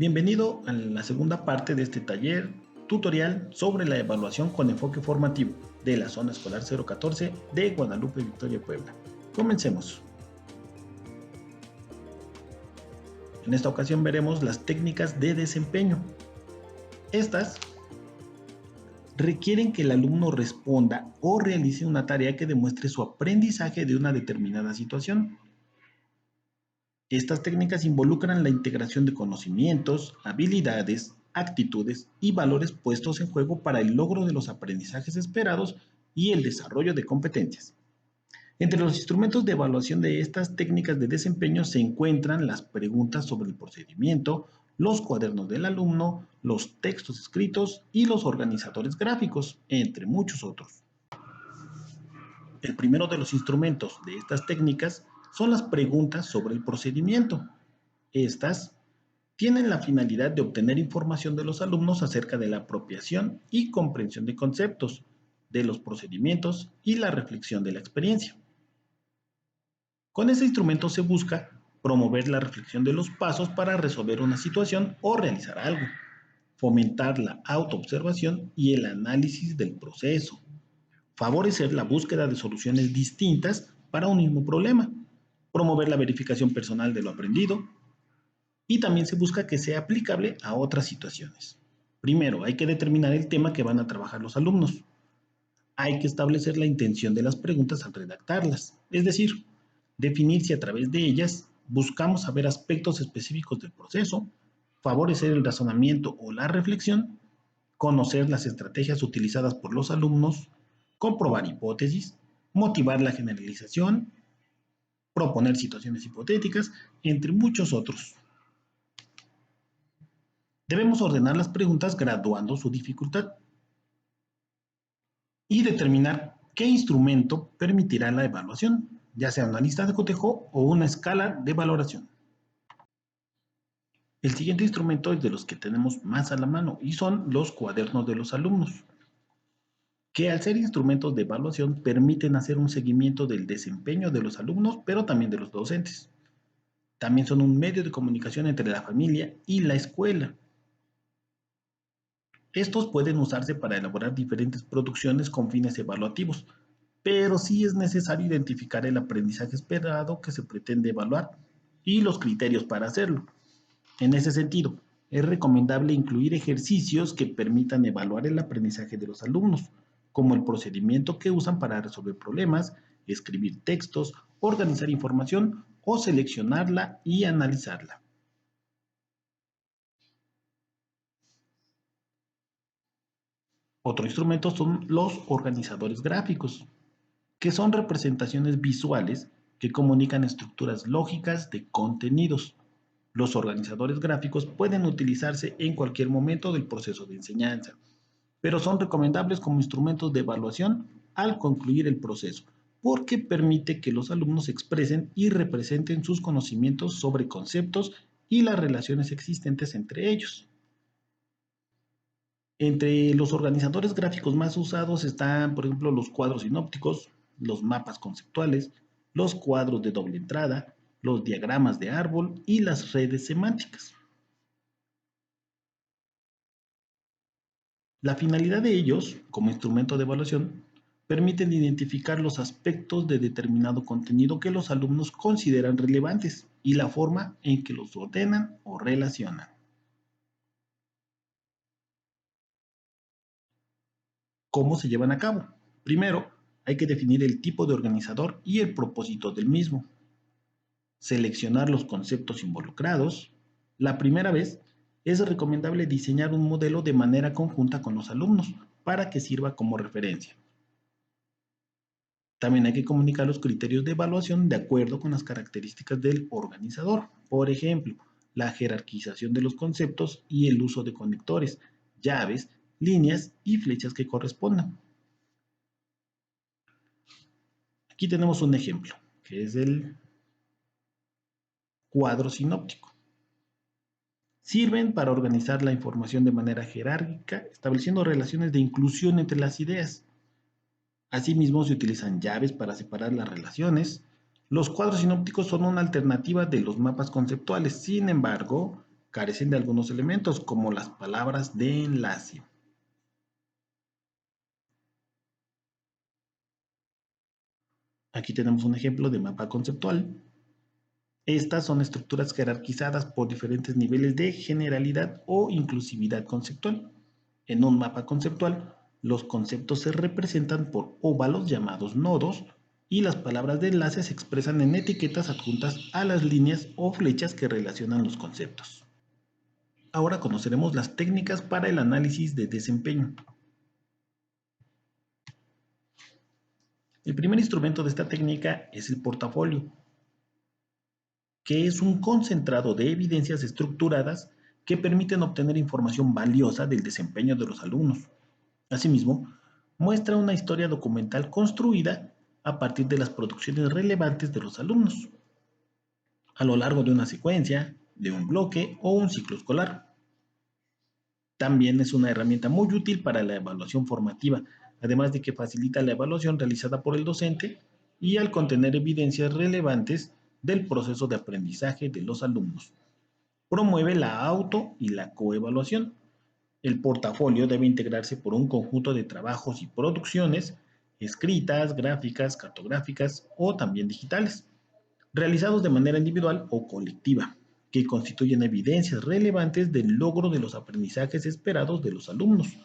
Bienvenido a la segunda parte de este taller tutorial sobre la evaluación con enfoque formativo de la Zona Escolar 014 de Guadalupe Victoria, Puebla. Comencemos. En esta ocasión veremos las técnicas de desempeño. Estas requieren que el alumno responda o realice una tarea que demuestre su aprendizaje de una determinada situación. Estas técnicas involucran la integración de conocimientos, habilidades, actitudes y valores puestos en juego para el logro de los aprendizajes esperados y el desarrollo de competencias. Entre los instrumentos de evaluación de estas técnicas de desempeño se encuentran las preguntas sobre el procedimiento, los cuadernos del alumno, los textos escritos y los organizadores gráficos, entre muchos otros. El primero de los instrumentos de estas técnicas son las preguntas sobre el procedimiento. Estas tienen la finalidad de obtener información de los alumnos acerca de la apropiación y comprensión de conceptos, de los procedimientos y la reflexión de la experiencia. Con este instrumento se busca promover la reflexión de los pasos para resolver una situación o realizar algo, fomentar la autoobservación y el análisis del proceso, favorecer la búsqueda de soluciones distintas para un mismo problema, promover la verificación personal de lo aprendido y también se busca que sea aplicable a otras situaciones. Primero, hay que determinar el tema que van a trabajar los alumnos. Hay que establecer la intención de las preguntas al redactarlas, es decir, definir si a través de ellas buscamos saber aspectos específicos del proceso, favorecer el razonamiento o la reflexión, conocer las estrategias utilizadas por los alumnos, comprobar hipótesis, motivar la generalización, proponer situaciones hipotéticas, entre muchos otros. Debemos ordenar las preguntas graduando su dificultad y determinar qué instrumento permitirá la evaluación, ya sea una lista de cotejo o una escala de valoración. El siguiente instrumento es de los que tenemos más a la mano y son los cuadernos de los alumnos, que al ser instrumentos de evaluación permiten hacer un seguimiento del desempeño de los alumnos, pero también de los docentes. También son un medio de comunicación entre la familia y la escuela. Estos pueden usarse para elaborar diferentes producciones con fines evaluativos, pero sí es necesario identificar el aprendizaje esperado que se pretende evaluar y los criterios para hacerlo. En ese sentido, es recomendable incluir ejercicios que permitan evaluar el aprendizaje de los alumnos, como el procedimiento que usan para resolver problemas, escribir textos, organizar información o seleccionarla y analizarla. Otro instrumento son los organizadores gráficos, que son representaciones visuales que comunican estructuras lógicas de contenidos. Los organizadores gráficos pueden utilizarse en cualquier momento del proceso de enseñanza, pero son recomendables como instrumentos de evaluación al concluir el proceso, porque permite que los alumnos expresen y representen sus conocimientos sobre conceptos y las relaciones existentes entre ellos. Entre los organizadores gráficos más usados están, por ejemplo, los cuadros sinópticos, los mapas conceptuales, los cuadros de doble entrada, los diagramas de árbol y las redes semánticas. La finalidad de ellos, como instrumento de evaluación, permiten identificar los aspectos de determinado contenido que los alumnos consideran relevantes y la forma en que los ordenan o relacionan. ¿Cómo se llevan a cabo? Primero, hay que definir el tipo de organizador y el propósito del mismo. Seleccionar los conceptos involucrados. La primera vez, es recomendable diseñar un modelo de manera conjunta con los alumnos para que sirva como referencia. También hay que comunicar los criterios de evaluación de acuerdo con las características del organizador. Por ejemplo, la jerarquización de los conceptos y el uso de conectores, llaves, líneas y flechas que correspondan. Aquí tenemos un ejemplo, que es el cuadro sinóptico. Sirven para organizar la información de manera jerárquica, estableciendo relaciones de inclusión entre las ideas. Asimismo, se utilizan llaves para separar las relaciones. Los cuadros sinópticos son una alternativa de los mapas conceptuales. Sin embargo, carecen de algunos elementos como las palabras de enlace. Aquí tenemos un ejemplo de mapa conceptual. Estas son estructuras jerarquizadas por diferentes niveles de generalidad o inclusividad conceptual. En un mapa conceptual, los conceptos se representan por óvalos llamados nodos y las palabras de enlace se expresan en etiquetas adjuntas a las líneas o flechas que relacionan los conceptos. Ahora conoceremos las técnicas para el análisis de desempeño. El primer instrumento de esta técnica es el portafolio, que es un concentrado de evidencias estructuradas que permiten obtener información valiosa del desempeño de los alumnos. Asimismo, muestra una historia documental construida a partir de las producciones relevantes de los alumnos, a lo largo de una secuencia, de un bloque o un ciclo escolar. También es una herramienta muy útil para la evaluación formativa, además de que facilita la evaluación realizada por el docente y al contener evidencias relevantes del proceso de aprendizaje de los alumnos. Promueve la auto y la coevaluación. El portafolio debe integrarse por un conjunto de trabajos y producciones escritas, gráficas, cartográficas o también digitales, realizados de manera individual o colectiva, que constituyen evidencias relevantes del logro de los aprendizajes esperados de los alumnos,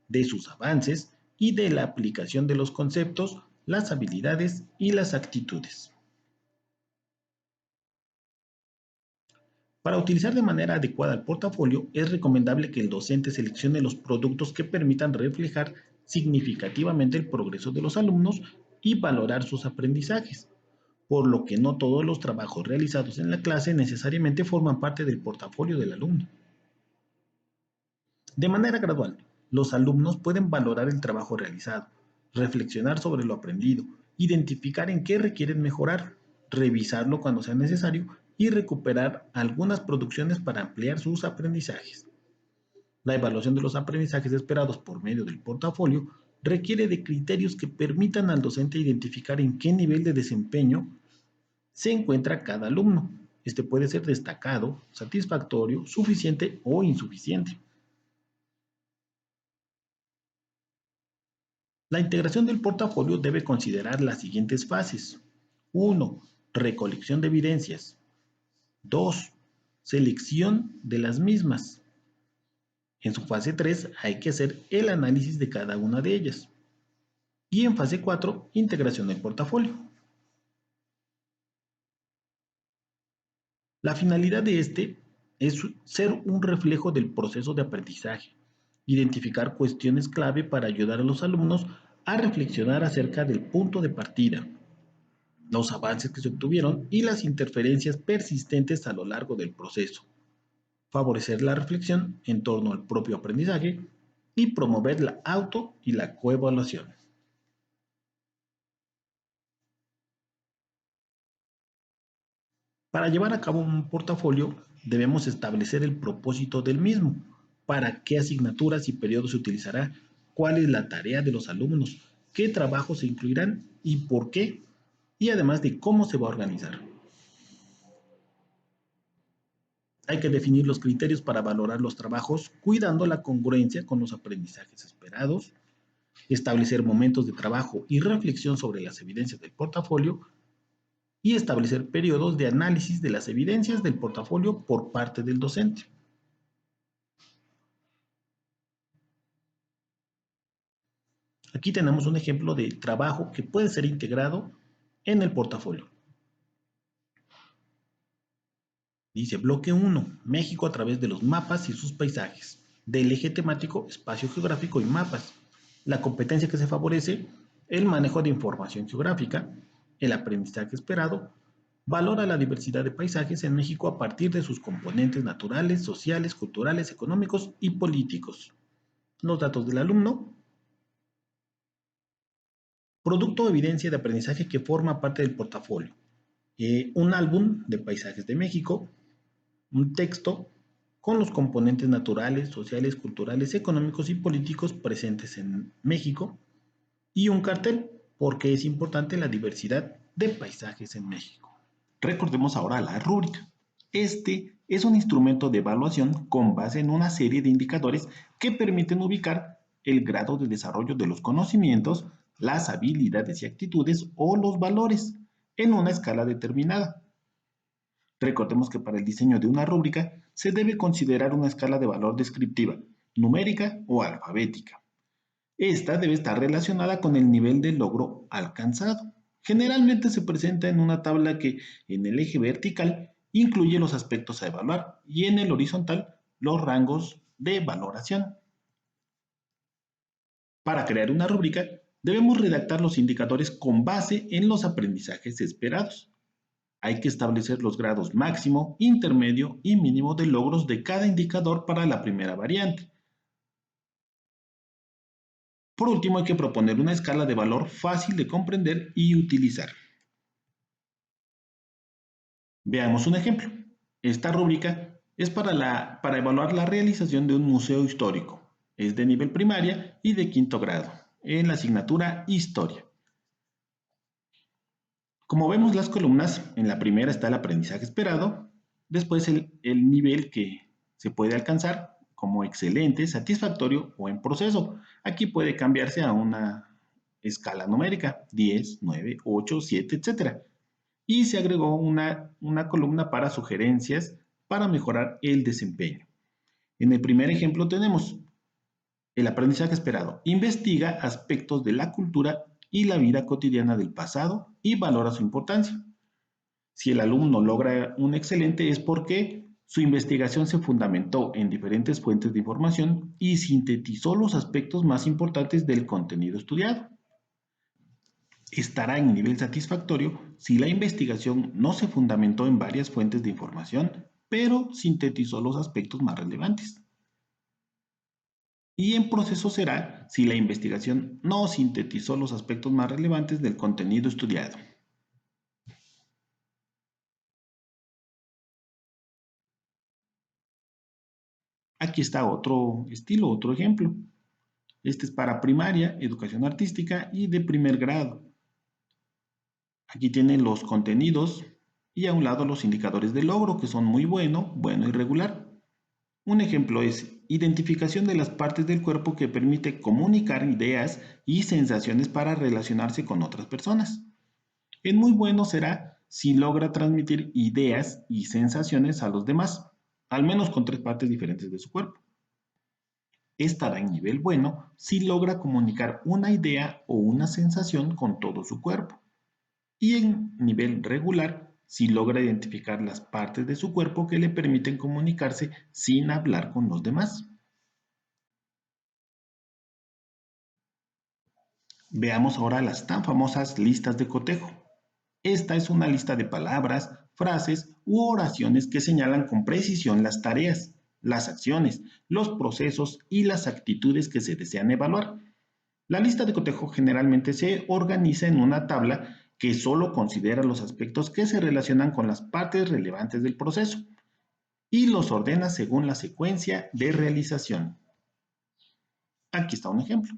de sus avances y de la aplicación de los conceptos, las habilidades y las actitudes. Para utilizar de manera adecuada el portafolio, es recomendable que el docente seleccione los productos que permitan reflejar significativamente el progreso de los alumnos y valorar sus aprendizajes, por lo que no todos los trabajos realizados en la clase necesariamente forman parte del portafolio del alumno. De manera gradual, los alumnos pueden valorar el trabajo realizado, reflexionar sobre lo aprendido, identificar en qué requieren mejorar, revisarlo cuando sea necesario y recuperar algunas producciones para ampliar sus aprendizajes. La evaluación de los aprendizajes esperados por medio del portafolio requiere de criterios que permitan al docente identificar en qué nivel de desempeño se encuentra cada alumno. Este puede ser destacado, satisfactorio, suficiente o insuficiente. La integración del portafolio debe considerar las siguientes fases. 1. Recolección de evidencias. 2. Selección de las mismas. En su fase 3 hay que hacer el análisis de cada una de ellas. Y en fase 4, integración del portafolio. La finalidad de este es ser un reflejo del proceso de aprendizaje, identificar cuestiones clave para ayudar a los alumnos a reflexionar acerca del punto de partida, los avances que se obtuvieron y las interferencias persistentes a lo largo del proceso, favorecer la reflexión en torno al propio aprendizaje y promover la auto y la coevaluación. Para llevar a cabo un portafolio debemos establecer el propósito del mismo, para qué asignaturas y periodos se utilizará, cuál es la tarea de los alumnos, qué trabajos se incluirán y por qué, y además de cómo se va a organizar. Hay que definir los criterios para valorar los trabajos, cuidando la congruencia con los aprendizajes esperados, establecer momentos de trabajo y reflexión sobre las evidencias del portafolio y establecer periodos de análisis de las evidencias del portafolio por parte del docente. Aquí tenemos un ejemplo de trabajo que puede ser integrado en el portafolio. Dice bloque 1, México a través de los mapas y sus paisajes, del eje temático, espacio geográfico y mapas. La competencia que se favorece, el manejo de información geográfica, el aprendizaje esperado, valora la diversidad de paisajes en México a partir de sus componentes naturales, sociales, culturales, económicos y políticos. Los datos del alumno, producto o evidencia de aprendizaje que forma parte del portafolio. Un álbum de paisajes de México, un texto con los componentes naturales, sociales, culturales, económicos y políticos presentes en México y un cartel porque es importante la diversidad de paisajes en México. Recordemos ahora la rúbrica. Este es un instrumento de evaluación con base en una serie de indicadores que permiten ubicar el grado de desarrollo de los conocimientos, las habilidades y actitudes o los valores en una escala determinada. Recordemos que para el diseño de una rúbrica se debe considerar una escala de valor descriptiva, numérica o alfabética. Esta debe estar relacionada con el nivel de logro alcanzado. Generalmente se presenta en una tabla que en el eje vertical incluye los aspectos a evaluar y en el horizontal los rangos de valoración. Para crear una rúbrica, debemos redactar los indicadores con base en los aprendizajes esperados. Hay que establecer los grados máximo, intermedio y mínimo de logros de cada indicador para la primera variante. Por último, hay que proponer una escala de valor fácil de comprender y utilizar. Veamos un ejemplo. Esta rúbrica es para evaluar la realización de un museo histórico. Es de nivel primaria y de quinto grado, en la asignatura Historia. Como vemos las columnas, en la primera está el aprendizaje esperado, después el nivel que se puede alcanzar como excelente, satisfactorio o en proceso. Aquí puede cambiarse a una escala numérica, 10, 9, 8, 7, etc. Y se agregó una columna para sugerencias para mejorar el desempeño. En el primer ejemplo tenemos el aprendizaje esperado. Investiga aspectos de la cultura y la vida cotidiana del pasado y valora su importancia. Si el alumno logra un excelente es porque su investigación se fundamentó en diferentes fuentes de información y sintetizó los aspectos más importantes del contenido estudiado. Estará en nivel satisfactorio si la investigación no se fundamentó en varias fuentes de información, pero sintetizó los aspectos más relevantes. Y en proceso será si la investigación no sintetizó los aspectos más relevantes del contenido estudiado. Aquí está otro estilo, otro ejemplo. Este es para primaria, educación artística y de primer grado. Aquí tienen los contenidos y a un lado los indicadores de logro, que son muy bueno, bueno y regular. Un ejemplo es identificación de las partes del cuerpo que permite comunicar ideas y sensaciones para relacionarse con otras personas. El muy bueno será si logra transmitir ideas y sensaciones a los demás, al menos con tres partes diferentes de su cuerpo. Estará en nivel bueno si logra comunicar una idea o una sensación con todo su cuerpo. Y en nivel regular si logra identificar las partes de su cuerpo que le permiten comunicarse sin hablar con los demás. Veamos ahora las tan famosas listas de cotejo. Esta es una lista de palabras, frases u oraciones que señalan con precisión las tareas, las acciones, los procesos y las actitudes que se desean evaluar. La lista de cotejo generalmente se organiza en una tabla que solo considera los aspectos que se relacionan con las partes relevantes del proceso y los ordena según la secuencia de realización. Aquí está un ejemplo.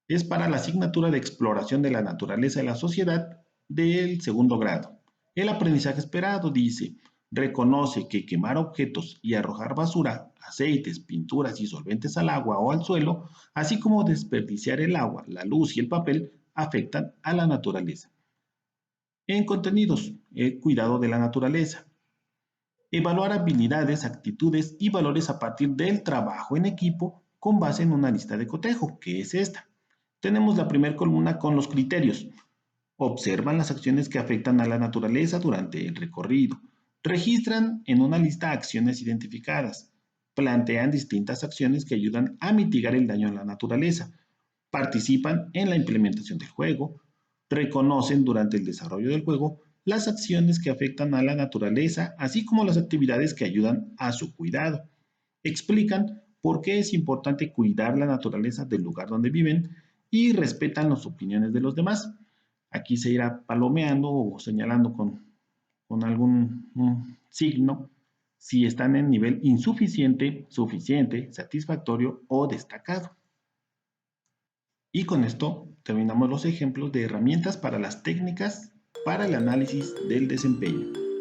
Es para la asignatura de exploración de la naturaleza y la sociedad del segundo grado. El aprendizaje esperado dice, reconoce que quemar objetos y arrojar basura, aceites, pinturas y solventes al agua o al suelo, así como desperdiciar el agua, la luz y el papel, afectan a la naturaleza. En contenidos, el cuidado de la naturaleza. Evaluar habilidades, actitudes y valores a partir del trabajo en equipo con base en una lista de cotejo, que es esta. Tenemos la primera columna con los criterios. Observan las acciones que afectan a la naturaleza durante el recorrido. Registran en una lista acciones identificadas. Plantean distintas acciones que ayudan a mitigar el daño a la naturaleza. Participan en la implementación del juego. Reconocen durante el desarrollo del juego las acciones que afectan a la naturaleza, así como las actividades que ayudan a su cuidado. Explican por qué es importante cuidar la naturaleza del lugar donde viven y respetan las opiniones de los demás. Aquí se irá palomeando o señalando con algún signo si están en nivel insuficiente, suficiente, satisfactorio o destacado. Y con esto terminamos los ejemplos de herramientas para las técnicas para el análisis del desempeño.